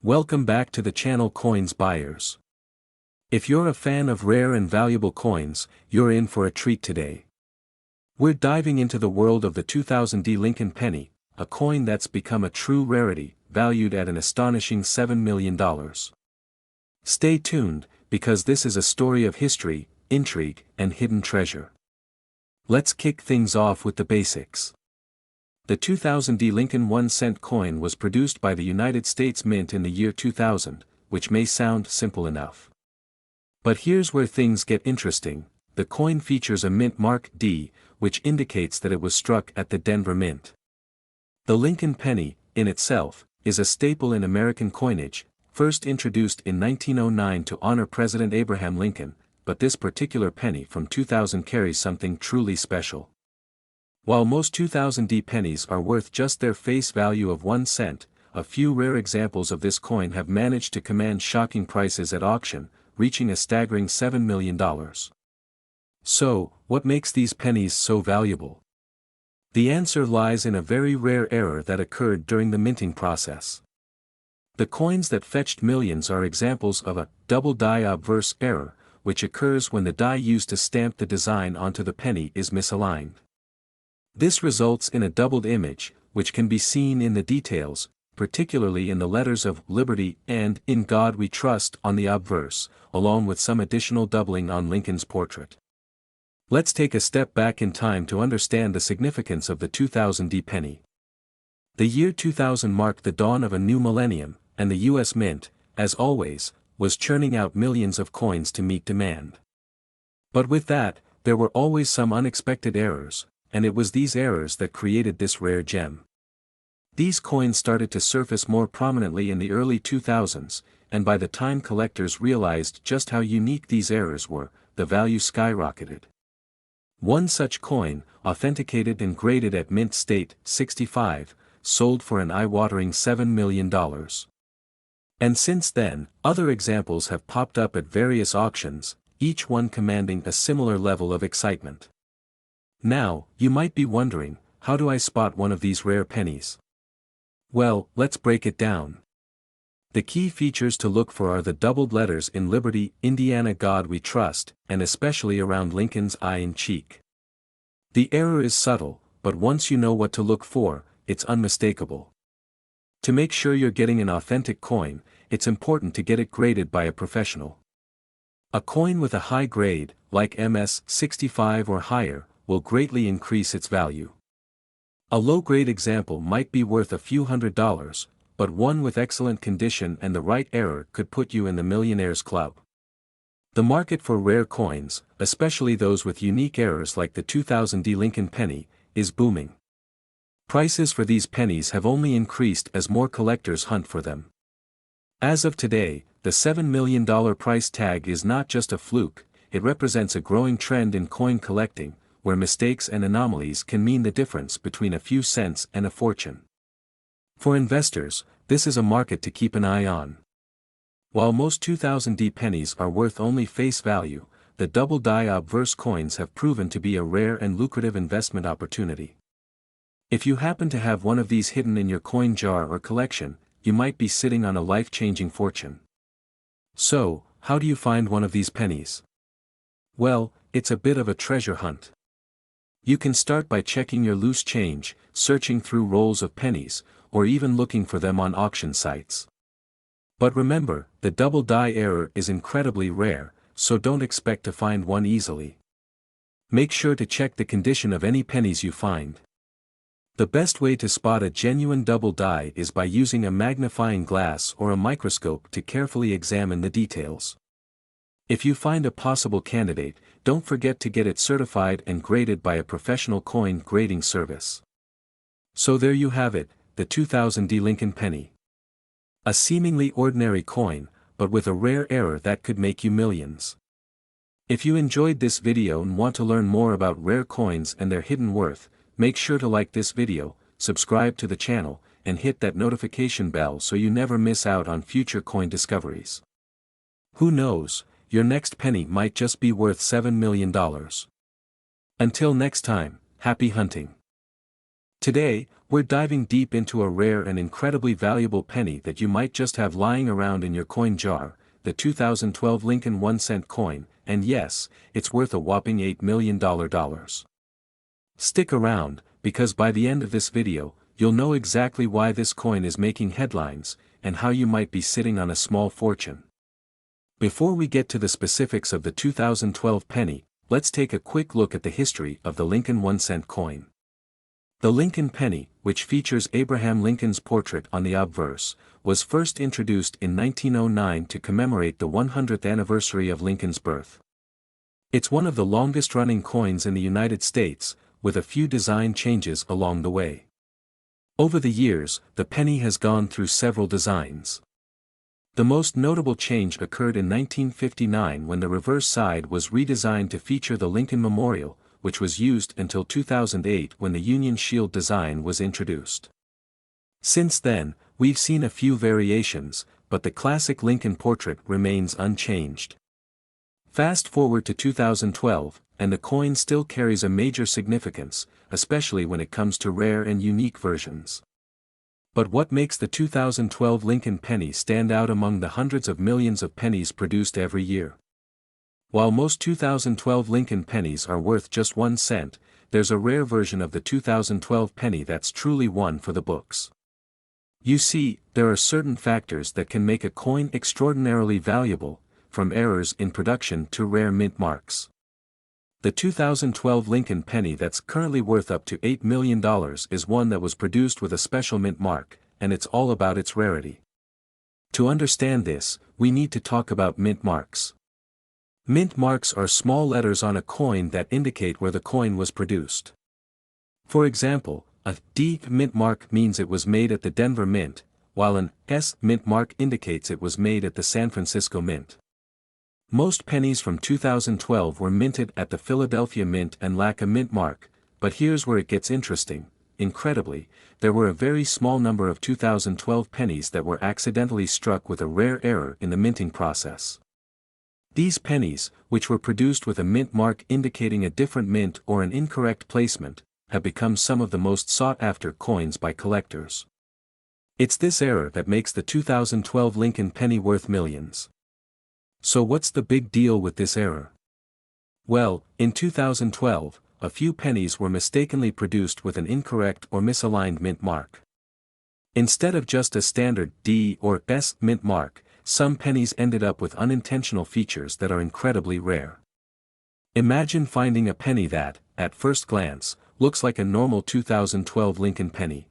Welcome back to the channel Coins Buyers. If you're a fan of rare and valuable coins, you're in for a treat today. We're diving into the world of the 2000 Lincoln penny, a coin that's become a true rarity, valued at an astonishing $7 million. Stay tuned, because this is a story of history, intrigue, and hidden treasure. Let's kick things off with the basics. The 2000 Lincoln 1-cent coin was produced by the United States Mint in the year 2000, which may sound simple enough. But here's where things get interesting. The coin features a mint mark D, which indicates that it was struck at the Denver Mint. The Lincoln penny, in itself, is a staple in American coinage, first introduced in 1909 to honor President Abraham Lincoln, but this particular penny from 2000 carries something truly special. While most 2000 pennies are worth just their face value of 1 cent, a few rare examples of this coin have managed to command shocking prices at auction, reaching a staggering $7 million. So, what makes these pennies so valuable? The answer lies in a very rare error that occurred during the minting process. The coins that fetched millions are examples of a double die obverse error, which occurs when the die used to stamp the design onto the penny is misaligned. This results in a doubled image, which can be seen in the details, particularly in the letters of Liberty and In God We Trust on the obverse, along with some additional doubling on Lincoln's portrait. Let's take a step back in time to understand the significance of the 2000 penny. The year 2000 marked the dawn of a new millennium, and the U.S. Mint, as always, was churning out millions of coins to meet demand. But with that, there were always some unexpected errors, and it was these errors that created this rare gem. These coins started to surface more prominently in the early 2000s, and by the time collectors realized just how unique these errors were, the value skyrocketed. One such coin, authenticated and graded at Mint State 65, sold for an eye-watering $7 million. And since then, other examples have popped up at various auctions, each one commanding a similar level of excitement. Now, you might be wondering, how do I spot one of these rare pennies? Well, let's break it down. The key features to look for are the doubled letters in Liberty, Indiana God We Trust, and especially around Lincoln's eye and cheek. The error is subtle, but once you know what to look for, it's unmistakable. To make sure you're getting an authentic coin, it's important to get it graded by a professional. A coin with a high grade, like MS 65 or higher, will greatly increase its value. A low-grade example might be worth a few $100s, but one with excellent condition and the right error could put you in the millionaires club. The market for rare coins, especially those with unique errors like the 2000 Lincoln penny, is booming. Prices for these pennies have only increased as more collectors hunt for them. As of today, the $7 million price tag is not just a fluke, it represents a growing trend in coin collecting, where mistakes and anomalies can mean the difference between a few cents and a fortune. For investors, this is a market to keep an eye on. While most 2000 pennies are worth only face value, the double die obverse coins have proven to be a rare and lucrative investment opportunity. If you happen to have one of these hidden in your coin jar or collection, you might be sitting on a life-changing fortune. So, how do you find one of these pennies? Well, it's a bit of a treasure hunt. You can start by checking your loose change, searching through rolls of pennies, or even looking for them on auction sites. But remember, the double die error is incredibly rare, so don't expect to find one easily. Make sure to check the condition of any pennies you find. The best way to spot a genuine double die is by using a magnifying glass or a microscope to carefully examine the details. If you find a possible candidate, don't forget to get it certified and graded by a professional coin grading service. So there you have it, the 2000 Lincoln penny. A seemingly ordinary coin, but with a rare error that could make you millions. If you enjoyed this video and want to learn more about rare coins and their hidden worth, make sure to like this video, subscribe to the channel, and hit that notification bell so you never miss out on future coin discoveries. Who knows? Your next penny might just be worth $7 million. Until next time, happy hunting. Today, we're diving deep into a rare and incredibly valuable penny that you might just have lying around in your coin jar, the 2012 Lincoln 1-cent coin, and yes, it's worth a whopping $8 million. Stick around, because by the end of this video, you'll know exactly why this coin is making headlines, and how you might be sitting on a small fortune. Before we get to the specifics of the 2012 penny, let's take a quick look at the history of the Lincoln 1-cent coin. The Lincoln penny, which features Abraham Lincoln's portrait on the obverse, was first introduced in 1909 to commemorate the 100th anniversary of Lincoln's birth. It's one of the longest-running coins in the United States, with a few design changes along the way. Over the years, the penny has gone through several designs. The most notable change occurred in 1959 when the reverse side was redesigned to feature the Lincoln Memorial, which was used until 2008 when the Union Shield design was introduced. Since then, we've seen a few variations, but the classic Lincoln portrait remains unchanged. Fast forward to 2012, and the coin still carries a major significance, especially when it comes to rare and unique versions. But what makes the 2012 Lincoln penny stand out among the hundreds of millions of pennies produced every year? While most 2012 Lincoln pennies are worth just 1 cent, there's a rare version of the 2012 penny that's truly one for the books. You see, there are certain factors that can make a coin extraordinarily valuable, from errors in production to rare mint marks. The 2012 Lincoln penny that's currently worth up to $8 million is one that was produced with a special mint mark, and it's all about its rarity. To understand this, we need to talk about mint marks. Mint marks are small letters on a coin that indicate where the coin was produced. For example, a D mint mark means it was made at the Denver Mint, while an S mint mark indicates it was made at the San Francisco Mint. Most pennies from 2012 were minted at the Philadelphia Mint and lack a mint mark, but here's where it gets interesting. Incredibly, there were a very small number of 2012 pennies that were accidentally struck with a rare error in the minting process. These pennies, which were produced with a mint mark indicating a different mint or an incorrect placement, have become some of the most sought-after coins by collectors. It's this error that makes the 2012 Lincoln penny worth millions. So what's the big deal with this error? Well, in 2012, a few pennies were mistakenly produced with an incorrect or misaligned mint mark. Instead of just a standard D or S mint mark, some pennies ended up with unintentional features that are incredibly rare. Imagine finding a penny that, at first glance, looks like a normal 2012 Lincoln penny.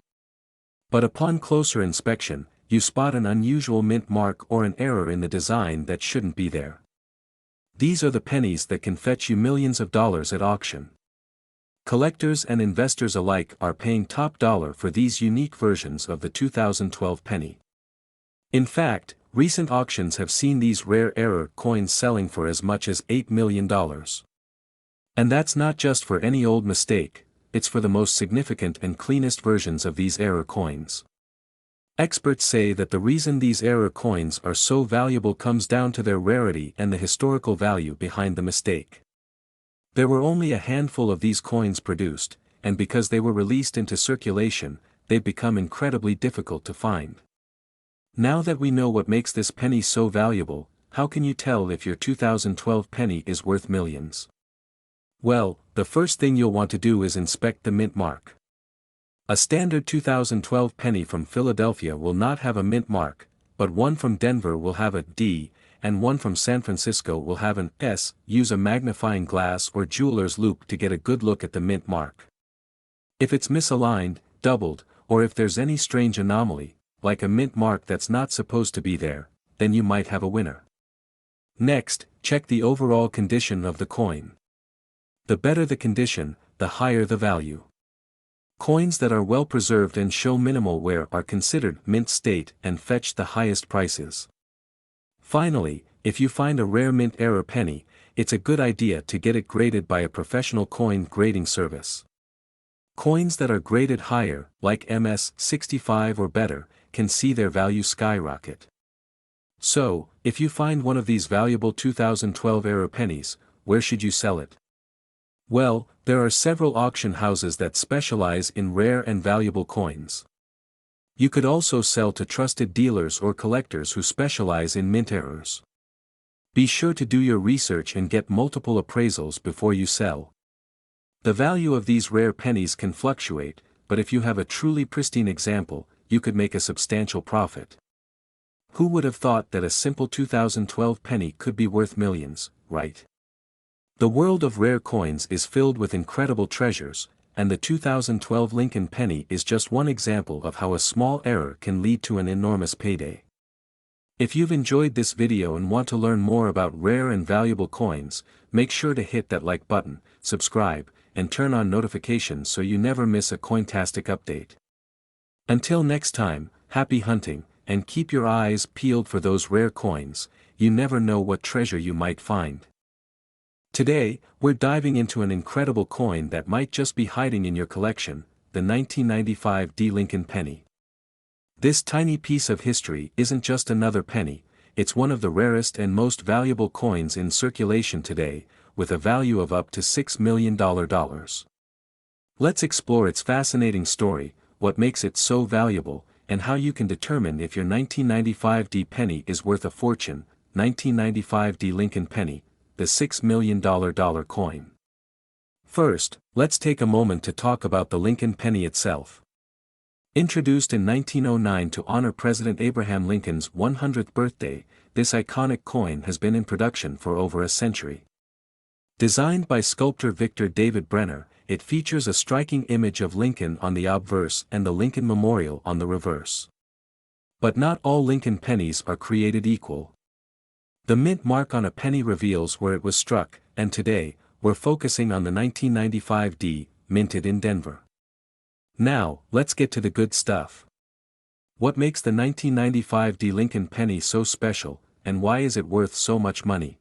But upon closer inspection, you spot an unusual mint mark or an error in the design that shouldn't be there. These are the pennies that can fetch you millions of dollars at auction. Collectors and investors alike are paying top dollar for these unique versions of the 2012 penny. In fact, recent auctions have seen these rare error coins selling for as much as $8 million. And that's not just for any old mistake, it's for the most significant and cleanest versions of these error coins. Experts say that the reason these error coins are so valuable comes down to their rarity and the historical value behind the mistake. There were only a handful of these coins produced, and because they were released into circulation, they've become incredibly difficult to find. Now that we know what makes this penny so valuable, how can you tell if your 2012 penny is worth millions? Well, the first thing you'll want to do is inspect the mint mark. A standard 2012 penny from Philadelphia will not have a mint mark, but one from Denver will have a D, and one from San Francisco will have an S. Use a magnifying glass or jeweler's loupe to get a good look at the mint mark. If it's misaligned, doubled, or if there's any strange anomaly, like a mint mark that's not supposed to be there, then you might have a winner. Next, check the overall condition of the coin. The better the condition, the higher the value. Coins that are well preserved and show minimal wear are considered mint state and fetch the highest prices. Finally, if you find a rare mint error penny, it's a good idea to get it graded by a professional coin grading service. Coins that are graded higher, like MS 65 or better, can see their value skyrocket. So, if you find one of these valuable 2012 error pennies, where should you sell it? Well, there are several auction houses that specialize in rare and valuable coins. You could also sell to trusted dealers or collectors who specialize in mint errors. Be sure to do your research and get multiple appraisals before you sell. The value of these rare pennies can fluctuate, but if you have a truly pristine example, you could make a substantial profit. Who would have thought that a simple 2012 penny could be worth millions, right? The world of rare coins is filled with incredible treasures, and the 2012 Lincoln penny is just one example of how a small error can lead to an enormous payday. If you've enjoyed this video and want to learn more about rare and valuable coins, make sure to hit that like button, subscribe, and turn on notifications so you never miss a cointastic update. Until next time, happy hunting, and keep your eyes peeled for those rare coins. You never know what treasure you might find. Today, we're diving into an incredible coin that might just be hiding in your collection, the 1995 D Lincoln penny. This tiny piece of history isn't just another penny, it's one of the rarest and most valuable coins in circulation today, with a value of up to $6 million. Let's explore its fascinating story, what makes it so valuable, and how you can determine if your 1995 D penny is worth a fortune. 1995 D Lincoln penny, the $6 million coin. First, let's take a moment to talk about the Lincoln penny itself. Introduced in 1909 to honor President Abraham Lincoln's 100th birthday, this iconic coin has been in production for over a century. Designed by sculptor Victor David Brenner, it features a striking image of Lincoln on the obverse and the Lincoln Memorial on the reverse. But not all Lincoln pennies are created equal. The mint mark on a penny reveals where it was struck, and today, we're focusing on the 1995 D, minted in Denver. Now, let's get to the good stuff. What makes the 1995 D Lincoln penny so special, and why is it worth so much money?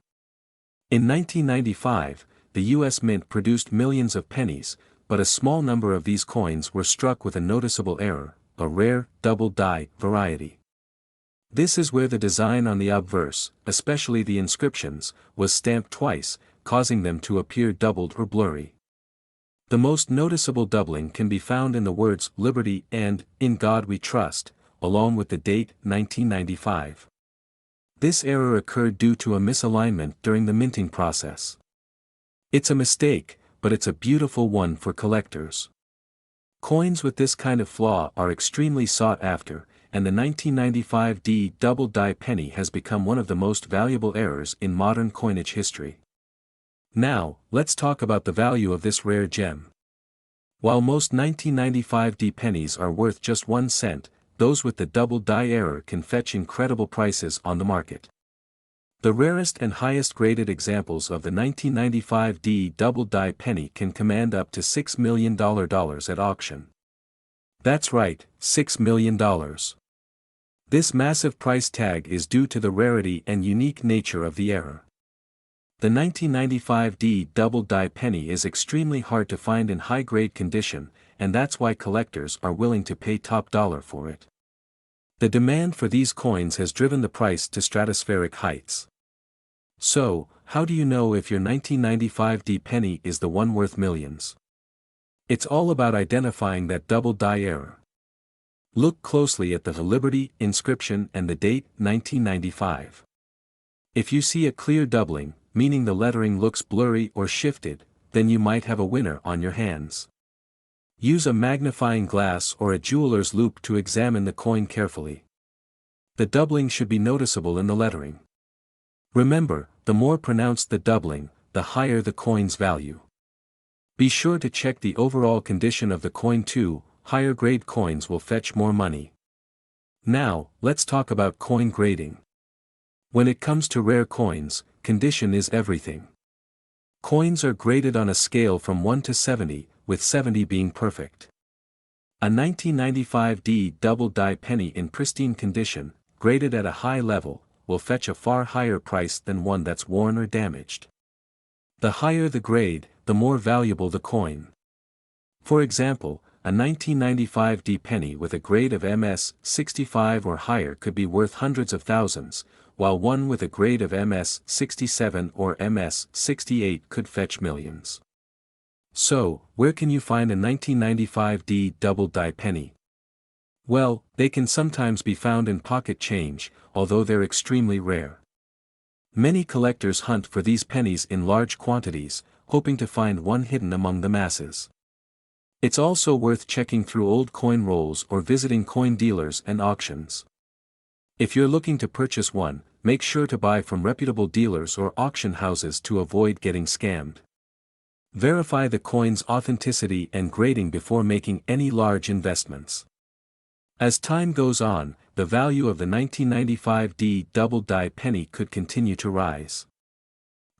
In 1995, the U.S. Mint produced millions of pennies, but a small number of these coins were struck with a noticeable error, a rare, double-die variety. This is where the design on the obverse, especially the inscriptions, was stamped twice, causing them to appear doubled or blurry. The most noticeable doubling can be found in the words "Liberty" and "In God We Trust," along with the date 1995. This error occurred due to a misalignment during the minting process. It's a mistake, but it's a beautiful one for collectors. Coins with this kind of flaw are extremely sought after, and the 1995 D double-die penny has become one of the most valuable errors in modern coinage history. Now, let's talk about the value of this rare gem. While most 1995 D pennies are worth just 1 cent, those with the double-die error can fetch incredible prices on the market. The rarest and highest graded examples of the 1995 D double-die penny can command up to $6 million at auction. That's right, $6 million. This massive price tag is due to the rarity and unique nature of the error. The 1995 D double-die penny is extremely hard to find in high-grade condition, and that's why collectors are willing to pay top dollar for it. The demand for these coins has driven the price to stratospheric heights. So, how do you know if your 1995 D penny is the one worth millions? It's all about identifying that double-die error. Look closely at the Liberty inscription and the date, 1995. If you see a clear doubling, meaning the lettering looks blurry or shifted, then you might have a winner on your hands. Use a magnifying glass or a jeweler's loupe to examine the coin carefully. The doubling should be noticeable in the lettering. Remember, the more pronounced the doubling, the higher the coin's value. Be sure to check the overall condition of the coin too. Higher grade coins will fetch more money. Now, let's talk about coin grading. When it comes to rare coins, condition is everything. Coins are graded on a scale from 1 to 70, with 70 being perfect. A 1995 D double-die penny in pristine condition, graded at a high level, will fetch a far higher price than one that's worn or damaged. The higher the grade, the more valuable the coin. For example, a 1995 D penny with a grade of MS 65 or higher could be worth hundreds of thousands, while one with a grade of MS 67 or MS 68 could fetch millions. So, where can you find a 1995D double die penny? Well, they can sometimes be found in pocket change, although they're extremely rare. Many collectors hunt for these pennies in large quantities, hoping to find one hidden among the masses. It's also worth checking through old coin rolls or visiting coin dealers and auctions. If you're looking to purchase one, make sure to buy from reputable dealers or auction houses to avoid getting scammed. Verify the coin's authenticity and grading before making any large investments. As time goes on, the value of the 1995D double die penny could continue to rise.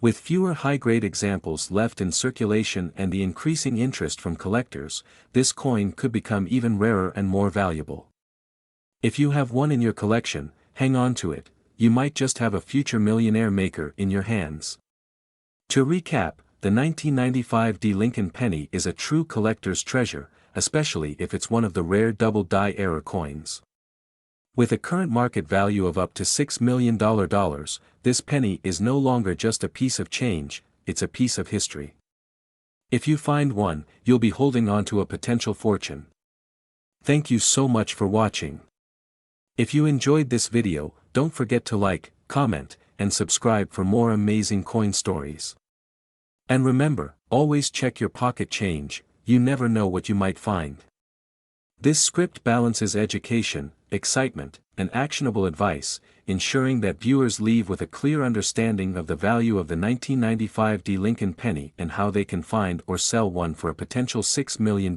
With fewer high-grade examples left in circulation and the increasing interest from collectors, this coin could become even rarer and more valuable. If you have one in your collection, hang on to it, you might just have a future millionaire maker in your hands. To recap, the 1995D Lincoln penny is a true collector's treasure, especially if it's one of the rare double die era coins. With a current market value of up to $6 million, this penny is no longer just a piece of change, it's a piece of history. If you find one, you'll be holding on to a potential fortune. Thank you so much for watching. If you enjoyed this video, don't forget to like, comment, and subscribe for more amazing coin stories. And remember, always check your pocket change, you never know what you might find. This script balances education, excitement, and actionable advice, ensuring that viewers leave with a clear understanding of the value of the 1995D Lincoln penny and how they can find or sell one for a potential $6 million.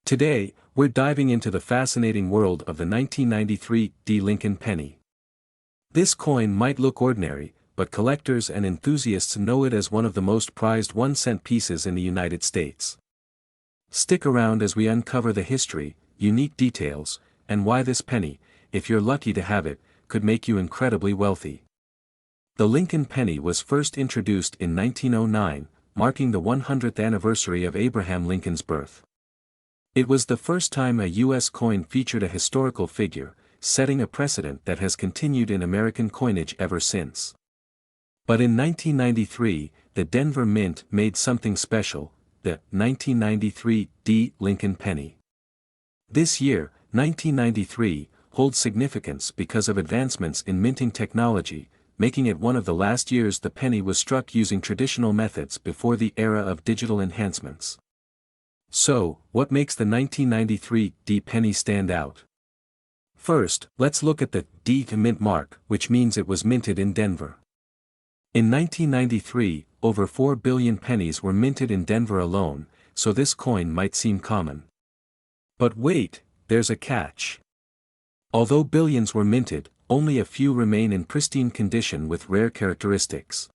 Today, we're diving into the fascinating world of the 1993D Lincoln penny. This coin might look ordinary, but collectors and enthusiasts know it as one of the most prized 1-cent pieces in the United States. Stick around as we uncover the history, unique details, and why this penny, if you're lucky to have it, could make you incredibly wealthy. The Lincoln penny was first introduced in 1909, marking the 100th anniversary of Abraham Lincoln's birth. It was the first time a U.S. coin featured a historical figure, setting a precedent that has continued in American coinage ever since. But in 1993, the Denver Mint made something special, the 1993D Lincoln penny. This year, 1993, holds significance because of advancements in minting technology, making it one of the last years the penny was struck using traditional methods before the era of digital enhancements. So, what makes the 1993D penny stand out? First, let's look at the D mint mark, which means it was minted in Denver. In 1993, over 4 billion pennies were minted in Denver alone, so this coin might seem common. But wait, there's a catch. Although billions were minted, only a few remain in pristine condition with rare characteristics.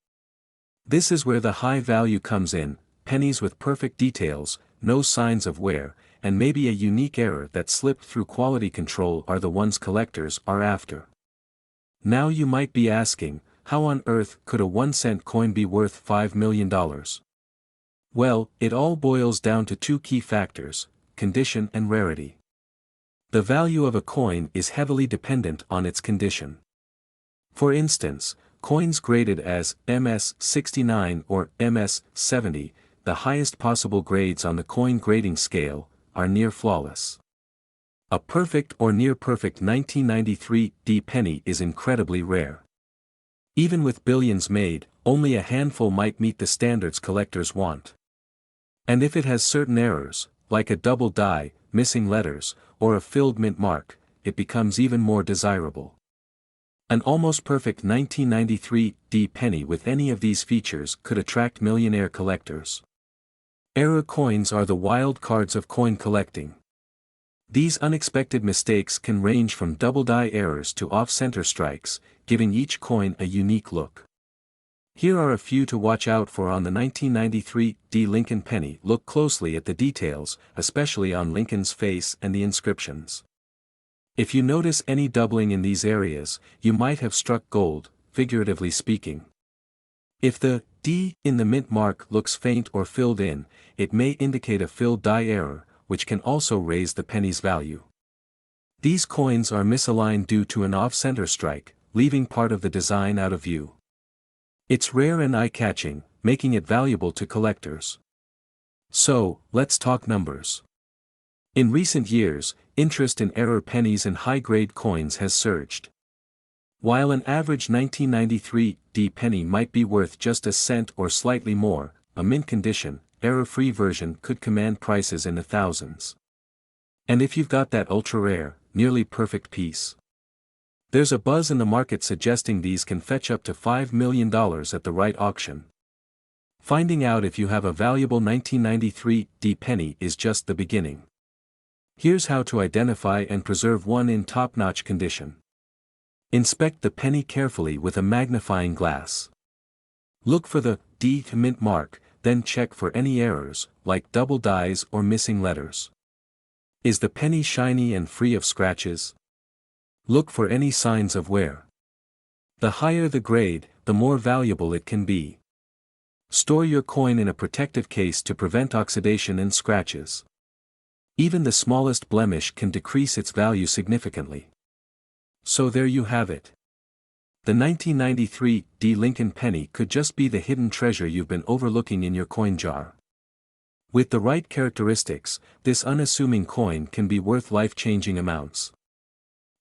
This is where the high value comes in, pennies with perfect details, no signs of wear, and maybe a unique error that slipped through quality control are the ones collectors are after. Now you might be asking, how on earth could a 1-cent coin be worth $5 million? Well, it all boils down to two key factors, condition and rarity. The value of a coin is heavily dependent on its condition. For instance, coins graded as MS-69 or MS-70, the highest possible grades on the coin grading scale, are near flawless. A perfect or near-perfect 1993D penny is incredibly rare. Even with billions made, only a handful might meet the standards collectors want. And if it has certain errors, like a double die, missing letters, or a filled mint mark, it becomes even more desirable. An almost perfect 1993D penny with any of these features could attract millionaire collectors. Error coins are the wild cards of coin collecting. These unexpected mistakes can range from double die errors to off-center strikes, giving each coin a unique look. Here are a few to watch out for on the 1993D Lincoln penny. Look closely at the details, especially on Lincoln's face and the inscriptions. If you notice any doubling in these areas, you might have struck gold, figuratively speaking. If the D in the mint mark looks faint or filled in, it may indicate a filled die error, which can also raise the penny's value. These coins are misaligned due to an off-center strike, leaving part of the design out of view. It's rare and eye-catching, making it valuable to collectors. So, let's talk numbers. In recent years, interest in error pennies and high-grade coins has surged. While an average 1993 D penny might be worth just a cent or slightly more, a mint condition, error-free version could command prices in the thousands. And if you've got that ultra-rare, nearly perfect piece, there's a buzz in the market suggesting these can fetch up to $5 million at the right auction. Finding out if you have a valuable 1993 D penny is just the beginning. Here's how to identify and preserve one in top-notch condition. Inspect the penny carefully with a magnifying glass. Look for the D mint mark, then check for any errors, like double dies or missing letters. Is the penny shiny and free of scratches? Look for any signs of wear. The higher the grade, the more valuable it can be. Store your coin in a protective case to prevent oxidation and scratches. Even the smallest blemish can decrease its value significantly. So there you have it. The 1993 D Lincoln penny could just be the hidden treasure you've been overlooking in your coin jar. With the right characteristics, this unassuming coin can be worth life-changing amounts.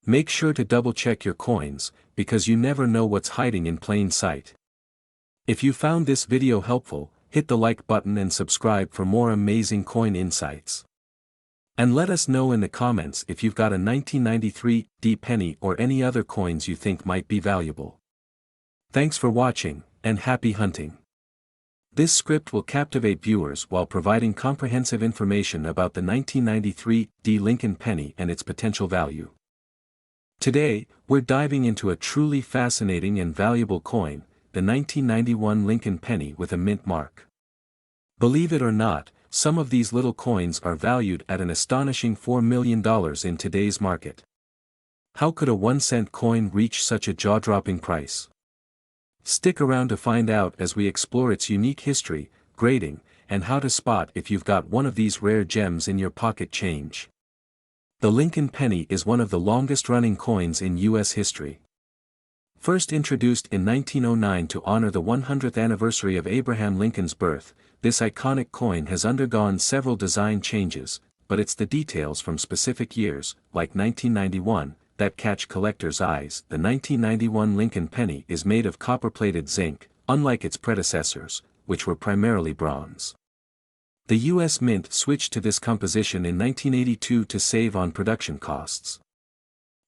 Make sure to double-check your coins, because you never know what's hiding in plain sight. If you found this video helpful, hit the like button and subscribe for more amazing coin insights. And let us know in the comments if you've got a 1993 D penny or any other coins you think might be valuable. Thanks for watching, and happy hunting. This script will captivate viewers while providing comprehensive information about the 1993 D Lincoln penny and its potential value. Today, we're diving into a truly fascinating and valuable coin, the 1991 Lincoln penny with a mint mark. Believe it or not, some of these little coins are valued at an astonishing $4 million in today's market. How could a 1-cent coin reach such a jaw-dropping price? Stick around to find out as we explore its unique history, grading, and how to spot if you've got one of these rare gems in your pocket change. The Lincoln penny is one of the longest-running coins in U.S. history. First introduced in 1909 to honor the 100th anniversary of Abraham Lincoln's birth, this iconic coin has undergone several design changes, but it's the details from specific years, like 1991, that catch collectors' eyes. The 1991 Lincoln penny is made of copper-plated zinc, unlike its predecessors, which were primarily bronze. The U.S. Mint switched to this composition in 1982 to save on production costs.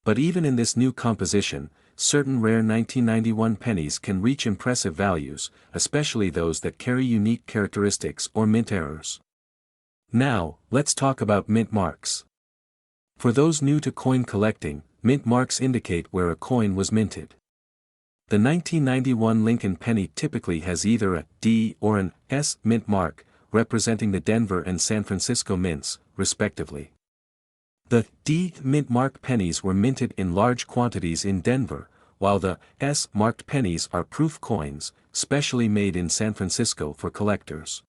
But even in this new composition, certain rare 1991 pennies can reach impressive values, especially those that carry unique characteristics or mint errors. Now, let's talk about mint marks. For those new to coin collecting, mint marks indicate where a coin was minted. The 1991 Lincoln penny typically has either a D or an S mint mark, representing the Denver and San Francisco mints, respectively. The D mint mark pennies were minted in large quantities in Denver, while the S marked pennies are proof coins, specially made in San Francisco for collectors.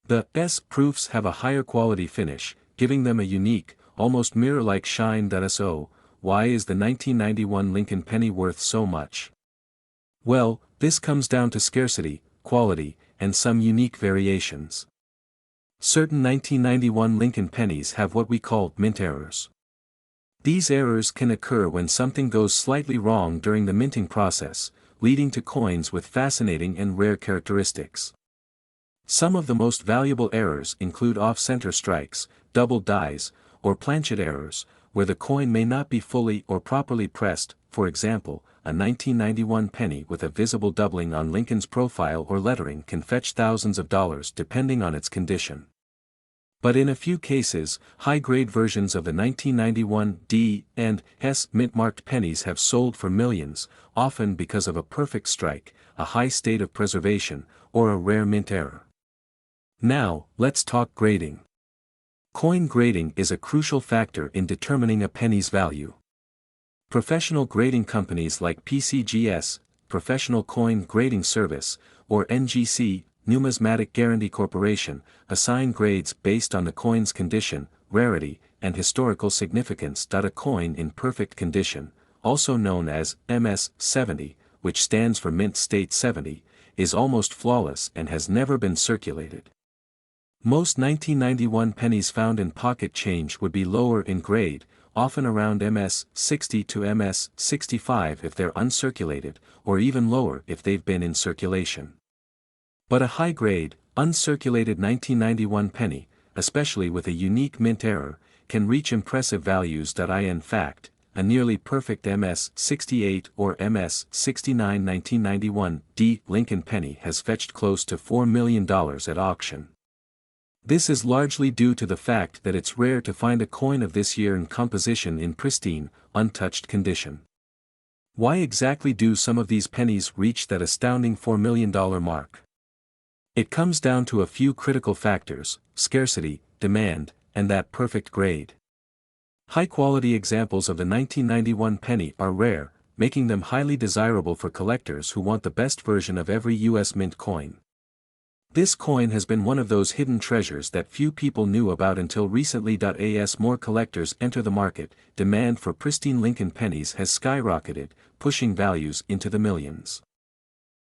The S proofs have a higher quality finish, giving them a unique, almost mirror-like shine. So, why is the 1991 Lincoln penny worth so much? Well, this comes down to scarcity, quality, and some unique variations. Certain 1991 Lincoln pennies have what we call mint errors. These errors can occur when something goes slightly wrong during the minting process, leading to coins with fascinating and rare characteristics. Some of the most valuable errors include off-center strikes, double dies, or planchet errors, where the coin may not be fully or properly pressed. For example, a 1991 penny with a visible doubling on Lincoln's profile or lettering can fetch thousands of dollars depending on its condition. But in a few cases, high-grade versions of the 1991 D and S mint-marked pennies have sold for millions, often because of a perfect strike, a high state of preservation, or a rare mint error. Now, let's talk grading. Coin grading is a crucial factor in determining a penny's value. Professional grading companies like PCGS, Professional Coin Grading Service, or NGC, Numismatic Guarantee Corporation, assign grades based on the coin's condition, rarity, and historical significance. A coin in perfect condition, also known as MS-70, which stands for Mint State 70, is almost flawless and has never been circulated. Most 1991 pennies found in pocket change would be lower in grade, often around MS 60 to MS 65 if they're uncirculated, or even lower if they've been in circulation. But a high-grade, uncirculated 1991 penny, especially with a unique mint error, can reach impressive values. In fact, a nearly perfect MS 68 or MS 69 1991 D Lincoln penny has fetched close to $4 million at auction. This is largely due to the fact that it's rare to find a coin of this year and composition in pristine, untouched condition. Why exactly do some of these pennies reach that astounding $4 million mark? It comes down to a few critical factors: scarcity, demand, and that perfect grade. High-quality examples of the 1991 penny are rare, making them highly desirable for collectors who want the best version of every U.S. mint coin. This coin has been one of those hidden treasures that few people knew about until recently. As more collectors enter the market, demand for pristine Lincoln pennies has skyrocketed, pushing values into the millions.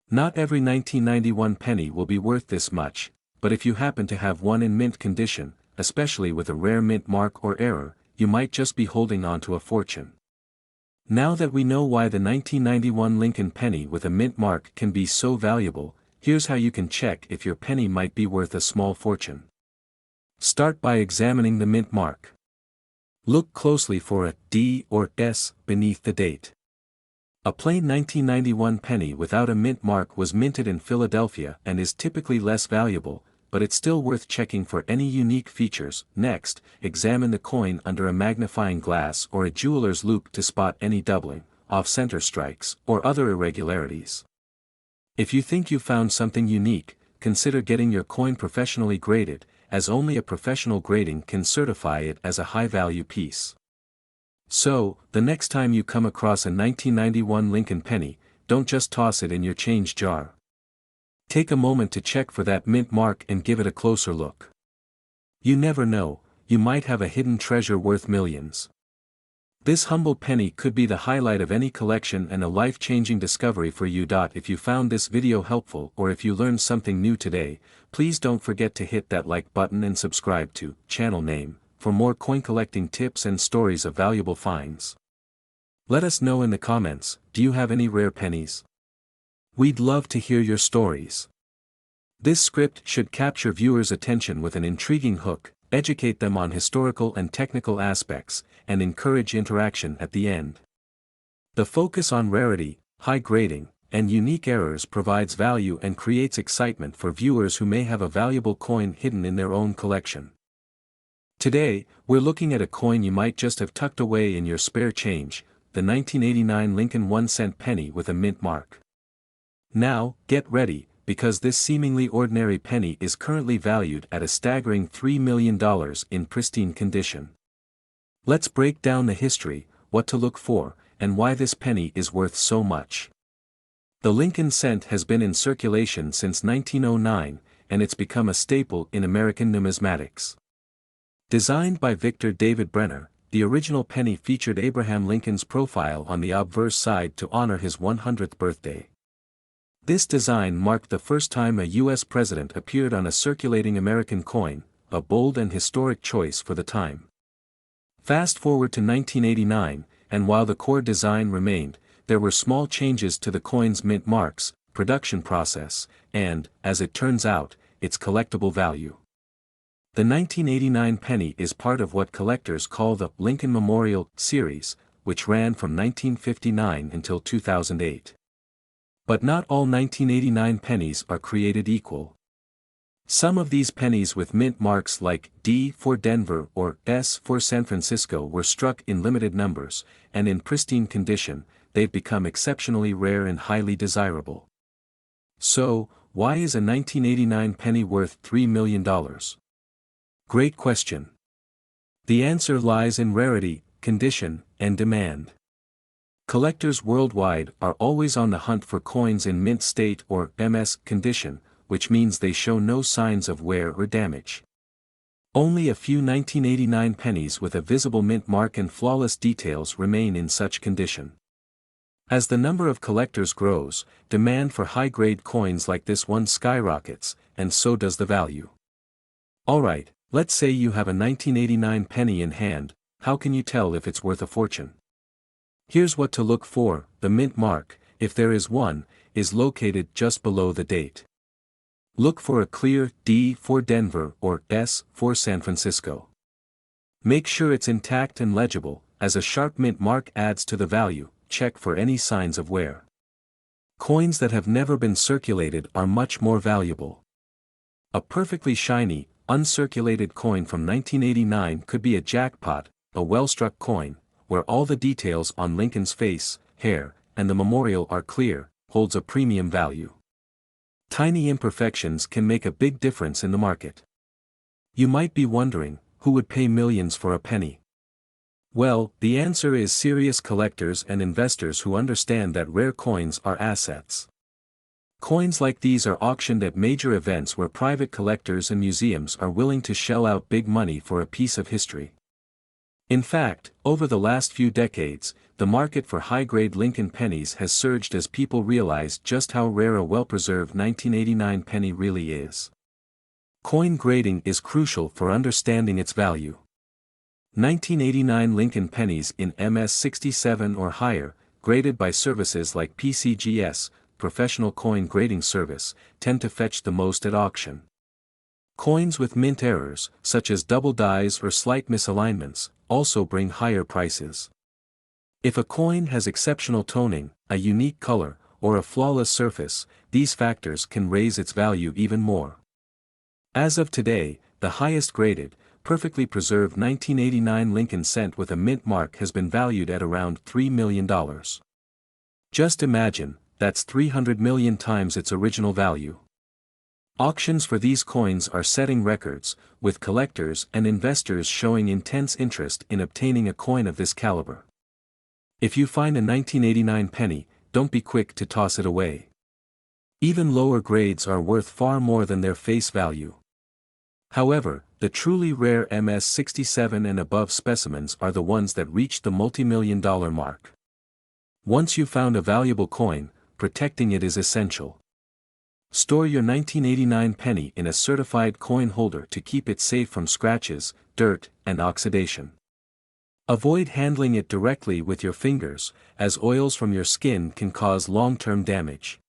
Not every 1991 penny will be worth this much, but if you happen to have one in mint condition, especially with a rare mint mark or error, you might just be holding on to a fortune. Now that we know why the 1991 Lincoln penny with a mint mark can be so valuable, here's how you can check if your penny might be worth a small fortune. Start by examining the mint mark. Look closely for a D or S beneath the date. A plain 1991 penny without a mint mark was minted in Philadelphia and is typically less valuable, but it's still worth checking for any unique features. Next, examine the coin under a magnifying glass or a jeweler's loupe to spot any doubling, off-center strikes, or other irregularities. If you think you found something unique, consider getting your coin professionally graded, as only a professional grading can certify it as a high-value piece. So, the next time you come across a 1991 Lincoln penny, don't just toss it in your change jar. Take a moment to check for that mint mark and give it a closer look. You never know, you might have a hidden treasure worth millions. This humble penny could be the highlight of any collection and a life-changing discovery for you. If you found this video helpful or if you learned something new today, please don't forget to hit that like button and subscribe to channel name for more coin collecting tips and stories of valuable finds. Let us know in the comments, do you have any rare pennies? We'd love to hear your stories. This script should capture viewers' attention with an intriguing hook, educate them on historical and technical aspects, and encourage interaction at the end. The focus on rarity, high grading, and unique errors provides value and creates excitement for viewers who may have a valuable coin hidden in their own collection. Today, we're looking at a coin you might just have tucked away in your spare change, the 1989 Lincoln 1-cent penny with a mint mark. Now, get ready, because this seemingly ordinary penny is currently valued at a staggering $3 million in pristine condition. Let's break down the history, what to look for, and why this penny is worth so much. The Lincoln cent has been in circulation since 1909, and it's become a staple in American numismatics. Designed by Victor David Brenner, the original penny featured Abraham Lincoln's profile on the obverse side to honor his 100th birthday. This design marked the first time a U.S. president appeared on a circulating American coin, a bold and historic choice for the time. Fast forward to 1989, and while the core design remained, there were small changes to the coin's mint marks, production process, and, as it turns out, its collectible value. The 1989 penny is part of what collectors call the Lincoln Memorial series, which ran from 1959 until 2008. But not all 1989 pennies are created equal. Some of these pennies with mint marks like D for Denver or S for San Francisco were struck in limited numbers, and in pristine condition, they've become exceptionally rare and highly desirable. So, why is a 1989 penny worth $3 million? Great question. The answer lies in rarity, condition, and demand. Collectors worldwide are always on the hunt for coins in mint state or MS condition, which means they show no signs of wear or damage. Only a few 1989 pennies with a visible mint mark and flawless details remain in such condition. As the number of collectors grows, demand for high-grade coins like this one skyrockets, and so does the value. Alright, let's say you have a 1989 penny in hand. How can you tell if it's worth a fortune? Here's what to look for: the mint mark, if there is one, is located just below the date. Look for a clear D for Denver or S for San Francisco. Make sure it's intact and legible, as a sharp mint mark adds to the value. Check for any signs of wear. Coins that have never been circulated are much more valuable. A perfectly shiny, uncirculated coin from 1989 could be a jackpot. A well-struck coin, where all the details on Lincoln's face, hair, and the memorial are clear, holds a premium value. Tiny imperfections can make a big difference in the market. You might be wondering, who would pay millions for a penny? Well, the answer is serious collectors and investors who understand that rare coins are assets. Coins like these are auctioned at major events where private collectors and museums are willing to shell out big money for a piece of history. In fact, over the last few decades, the market for high-grade Lincoln pennies has surged as people realize just how rare a well-preserved 1989 penny really is. Coin grading is crucial for understanding its value. 1989 Lincoln pennies in MS67 or higher, graded by services like PCGS, Professional Coin Grading Service, tend to fetch the most at auction. Coins with mint errors, such as double dies or slight misalignments, also bring higher prices. If a coin has exceptional toning, a unique color, or a flawless surface, these factors can raise its value even more. As of today, the highest graded, perfectly preserved 1989 Lincoln cent with a mint mark has been valued at around $3 million. Just imagine, that's 300 million times its original value. Auctions for these coins are setting records, with collectors and investors showing intense interest in obtaining a coin of this caliber. If you find a 1989 penny, don't be quick to toss it away. Even lower grades are worth far more than their face value. However, the truly rare MS67 and above specimens are the ones that reach the multi-million-dollar mark. Once you've found a valuable coin, protecting it is essential. Store your 1989 penny in a certified coin holder to keep it safe from scratches, dirt, and oxidation. Avoid handling it directly with your fingers, as oils from your skin can cause long-term damage.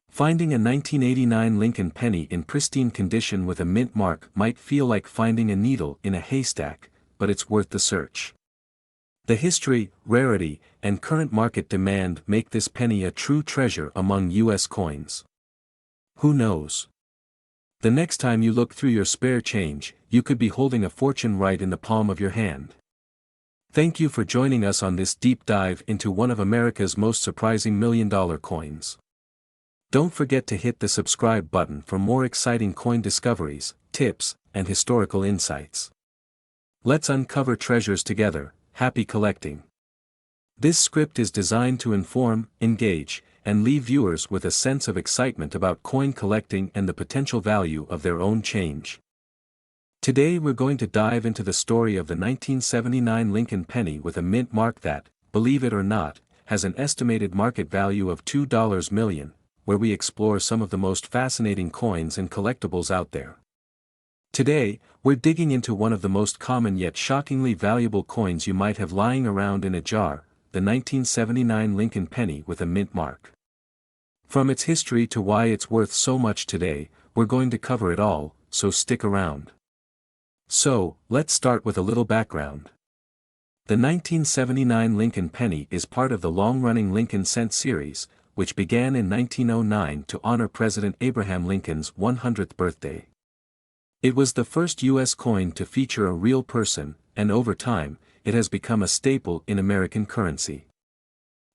Finding a 1989 Lincoln penny in pristine condition with a mint mark might feel like finding a needle in a haystack, but it's worth the search. The history, rarity, and current market demand make this penny a true treasure among U.S. coins. Who knows? The next time you look through your spare change, you could be holding a fortune right in the palm of your hand. Thank you for joining us on this deep dive into one of America's most surprising million-dollar coins. Don't forget to hit the subscribe button for more exciting coin discoveries, tips, and historical insights. Let's uncover treasures together. Happy collecting! This script is designed to inform, engage, and leave viewers with a sense of excitement about coin collecting and the potential value of their own change. Today we're going to dive into the story of the 1979 Lincoln penny with a mint mark that, believe it or not, has an estimated market value of $2 million, where we explore some of the most fascinating coins and collectibles out there. Today, we're digging into one of the most common yet shockingly valuable coins you might have lying around in a jar, the 1979 Lincoln penny with a mint mark. From its history to why it's worth so much today, we're going to cover it all, so stick around. So, let's start with a little background. The 1979 Lincoln penny is part of the long-running Lincoln cent series, which began in 1909 to honor President Abraham Lincoln's 100th birthday. It was the first U.S. coin to feature a real person, and over time, it has become a staple in American currency.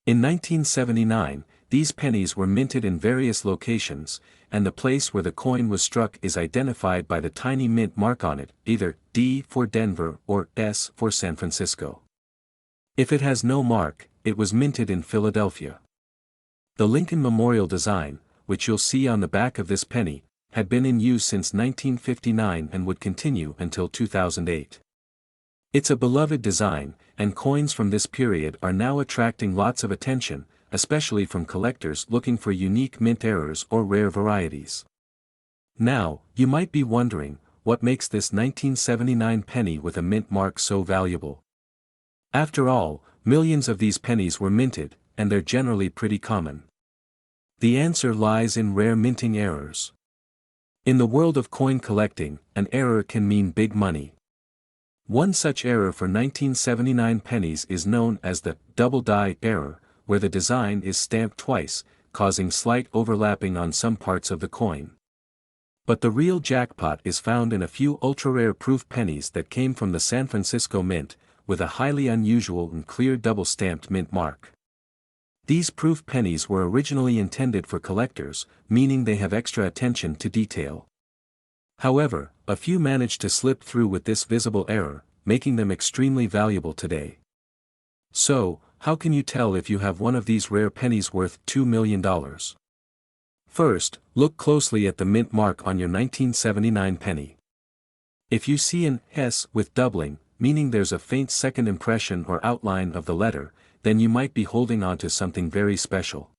In 1979, these pennies were minted in various locations, and the place where the coin was struck is identified by the tiny mint mark on it, either D for Denver or S for San Francisco. If it has no mark, it was minted in Philadelphia. The Lincoln Memorial design, which you'll see on the back of this penny, had been in use since 1959 and would continue until 2008. It's a beloved design, and coins from this period are now attracting lots of attention, especially from collectors looking for unique mint errors or rare varieties. Now, you might be wondering, what makes this 1979 penny with a mint mark so valuable? After all, millions of these pennies were minted, and they're generally pretty common. The answer lies in rare minting errors. In the world of coin collecting, an error can mean big money. One such error for 1979 pennies is known as the double die error, where the design is stamped twice, causing slight overlapping on some parts of the coin. But the real jackpot is found in a few ultra-rare proof pennies that came from the San Francisco Mint, with a highly unusual and clear double-stamped mint mark. These proof pennies were originally intended for collectors, meaning they have extra attention to detail. However, a few managed to slip through with this visible error, making them extremely valuable today. So, how can you tell if you have one of these rare pennies worth $2 million? First, look closely at the mint mark on your 1979 penny. If you see an S with doubling, meaning there's a faint second impression or outline of the letter, then you might be holding on to something very special.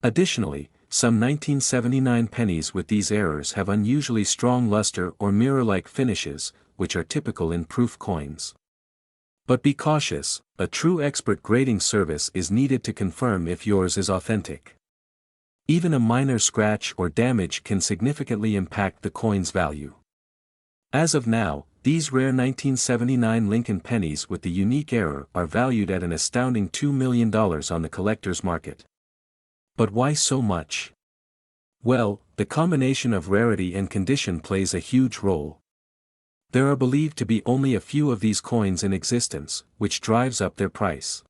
Additionally, some 1979 pennies with these errors have unusually strong luster or mirror-like finishes, which are typical in proof coins. But be cautious, a true expert grading service is needed to confirm if yours is authentic. Even a minor scratch or damage can significantly impact the coin's value. As of now, these rare 1979 Lincoln pennies with the unique error are valued at an astounding $2 million on the collector's market. But why so much? Well, the combination of rarity and condition plays a huge role. There are believed to be only a few of these coins in existence, which drives up their price.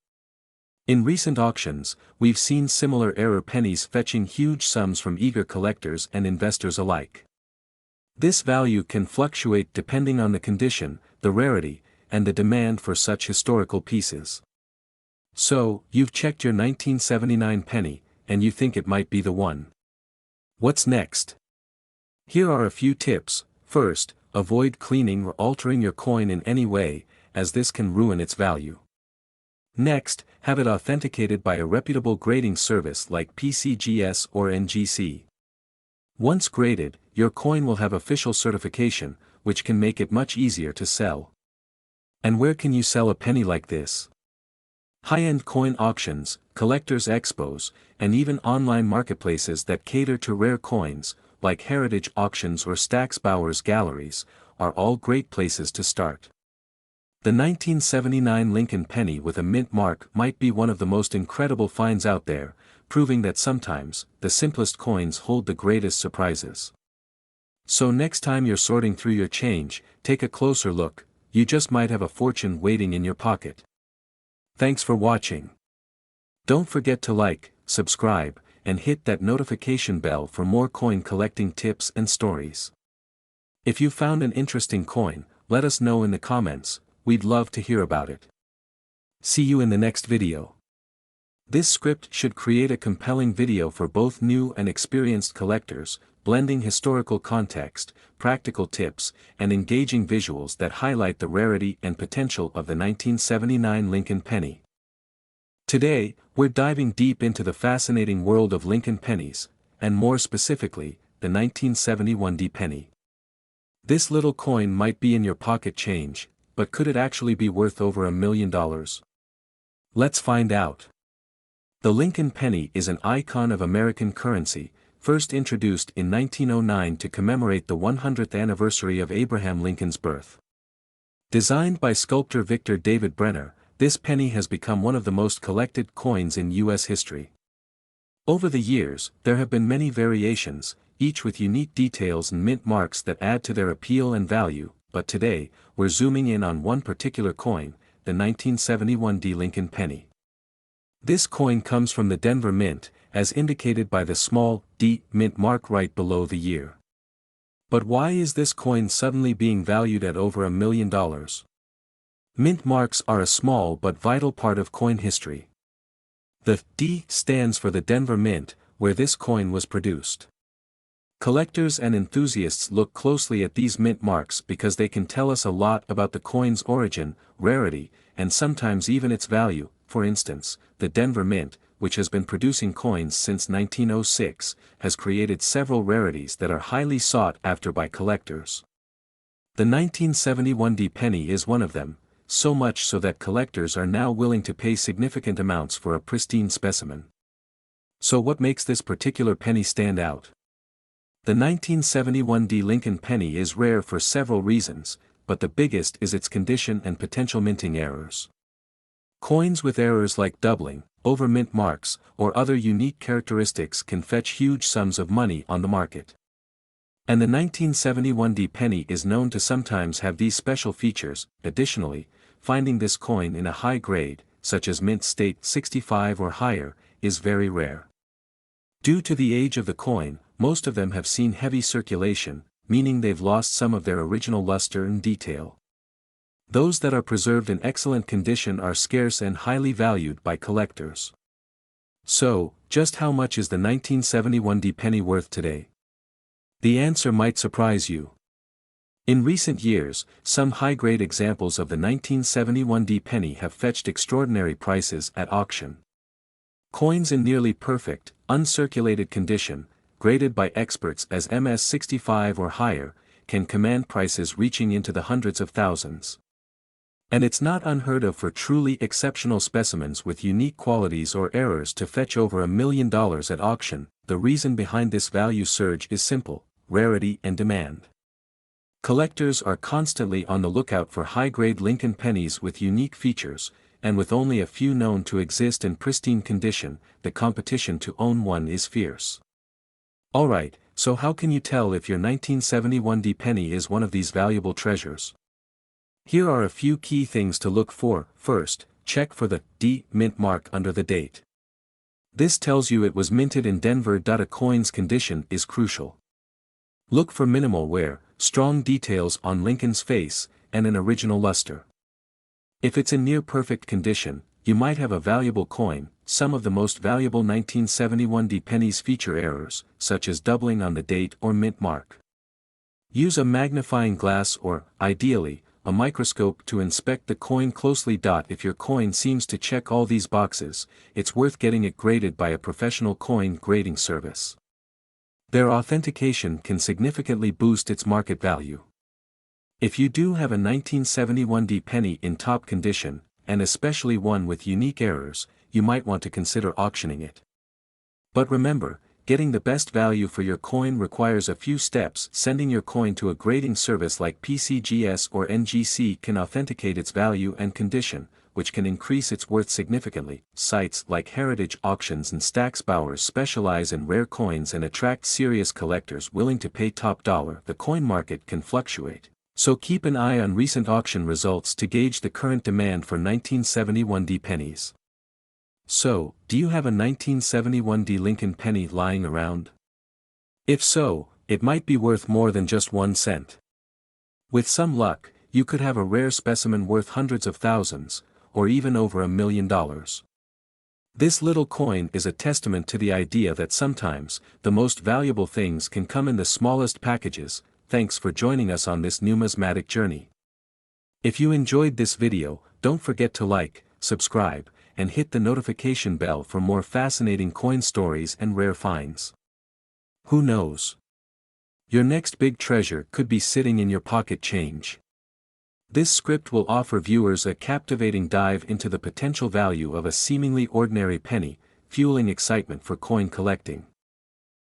In recent auctions, we've seen similar error pennies fetching huge sums from eager collectors and investors alike. This value can fluctuate depending on the condition, the rarity, and the demand for such historical pieces. So, you've checked your 1979 penny, and you think it might be the one. What's next? Here are a few tips. First, avoid cleaning or altering your coin in any way, as this can ruin its value. Next, have it authenticated by a reputable grading service like PCGS or NGC. Once graded, your coin will have official certification, which can make it much easier to sell. And where can you sell a penny like this? High-end coin auctions, collectors' expos, and even online marketplaces that cater to rare coins, like heritage auctions or Stack's Bowers galleries, are all great places to start. The 1979 Lincoln penny with a mint mark might be one of the most incredible finds out there, proving that sometimes, the simplest coins hold the greatest surprises. So next time you're sorting through your change, take a closer look, you just might have a fortune waiting in your pocket. Thanks for watching. Don't forget to like, subscribe, and hit that notification bell for more coin collecting tips and stories. If you found an interesting coin, let us know in the comments, we'd love to hear about it. See you in the next video. This script should create a compelling video for both new and experienced collectors, blending historical context, practical tips, and engaging visuals that highlight the rarity and potential of the 1979 Lincoln penny. Today, we're diving deep into the fascinating world of Lincoln pennies, and more specifically, the 1971 D penny. This little coin might be in your pocket change, but could it actually be worth over $1 million? Let's find out. The Lincoln penny is an icon of American currency, first introduced in 1909 to commemorate the 100th anniversary of Abraham Lincoln's birth. Designed by sculptor Victor David Brenner, this penny has become one of the most collected coins in U.S. history. Over the years, there have been many variations, each with unique details and mint marks that add to their appeal and value, but today, we're zooming in on one particular coin, the 1971 D Lincoln penny. This coin comes from the Denver Mint, as indicated by the small D mint mark right below the year. But why is this coin suddenly being valued at over $1 million? Mint marks are a small but vital part of coin history. The D stands for the Denver Mint, where this coin was produced. Collectors and enthusiasts look closely at these mint marks because they can tell us a lot about the coin's origin, rarity, and sometimes even its value. For instance, the Denver Mint, which has been producing coins since 1906, has created several rarities that are highly sought after by collectors. The 1971 penny is one of them, so much so that collectors are now willing to pay significant amounts for a pristine specimen. So what makes this particular penny stand out? The 1971 Lincoln penny is rare for several reasons, but the biggest is its condition and potential minting errors. Coins with errors like doubling, over-mint marks, or other unique characteristics can fetch huge sums of money on the market. And the 1971 penny is known to sometimes have these special features. Additionally, finding this coin in a high grade, such as mint state 65 or higher, is very rare. Due to the age of the coin, most of them have seen heavy circulation, meaning they've lost some of their original luster and detail. Those that are preserved in excellent condition are scarce and highly valued by collectors. So, just how much is the 1971 penny worth today? The answer might surprise you. In recent years, some high-grade examples of the 1971 penny have fetched extraordinary prices at auction. Coins in nearly perfect, uncirculated condition, graded by experts as MS65 or higher, can command prices reaching into the hundreds of thousands. And it's not unheard of for truly exceptional specimens with unique qualities or errors to fetch over $1 million at auction. The reason behind this value surge is simple: rarity and demand. Collectors are constantly on the lookout for high-grade Lincoln pennies with unique features, and with only a few known to exist in pristine condition, the competition to own one is fierce. Alright, so how can you tell if your 1971 penny is one of these valuable treasures? Here are a few key things to look for. First, check for the D mint mark under the date. This tells you it was minted in Denver. A coin's condition is crucial. Look for minimal wear, strong details on Lincoln's face, and an original luster. If it's in near-perfect condition, you might have a valuable coin. Some of the most valuable 1971 pennies feature errors, such as doubling on the date or mint mark. Use a magnifying glass or, ideally, a microscope to inspect the coin closely. If your coin seems to check all these boxes, it's worth getting it graded by a professional coin grading service. Their authentication can significantly boost its market value. If you do have a 1971 penny in top condition, and especially one with unique errors, you might want to consider auctioning it. But remember, getting the best value for your coin requires a few steps. Sending your coin to a grading service like PCGS or NGC can authenticate its value and condition, which can increase its worth significantly. Sites like Heritage Auctions and Stax Bowers specialize in rare coins and attract serious collectors willing to pay top dollar. The coin market can fluctuate, so keep an eye on recent auction results to gauge the current demand for 1971 pennies. So, do you have a 1971 Lincoln penny lying around? If so, it might be worth more than just 1 cent. With some luck, you could have a rare specimen worth hundreds of thousands, or even over $1 million. This little coin is a testament to the idea that sometimes, the most valuable things can come in the smallest packages. Thanks for joining us on this numismatic journey. If you enjoyed this video, don't forget to like, subscribe, and hit the notification bell for more fascinating coin stories and rare finds. Who knows? Your next big treasure could be sitting in your pocket change. This script will offer viewers a captivating dive into the potential value of a seemingly ordinary penny, fueling excitement for coin collecting.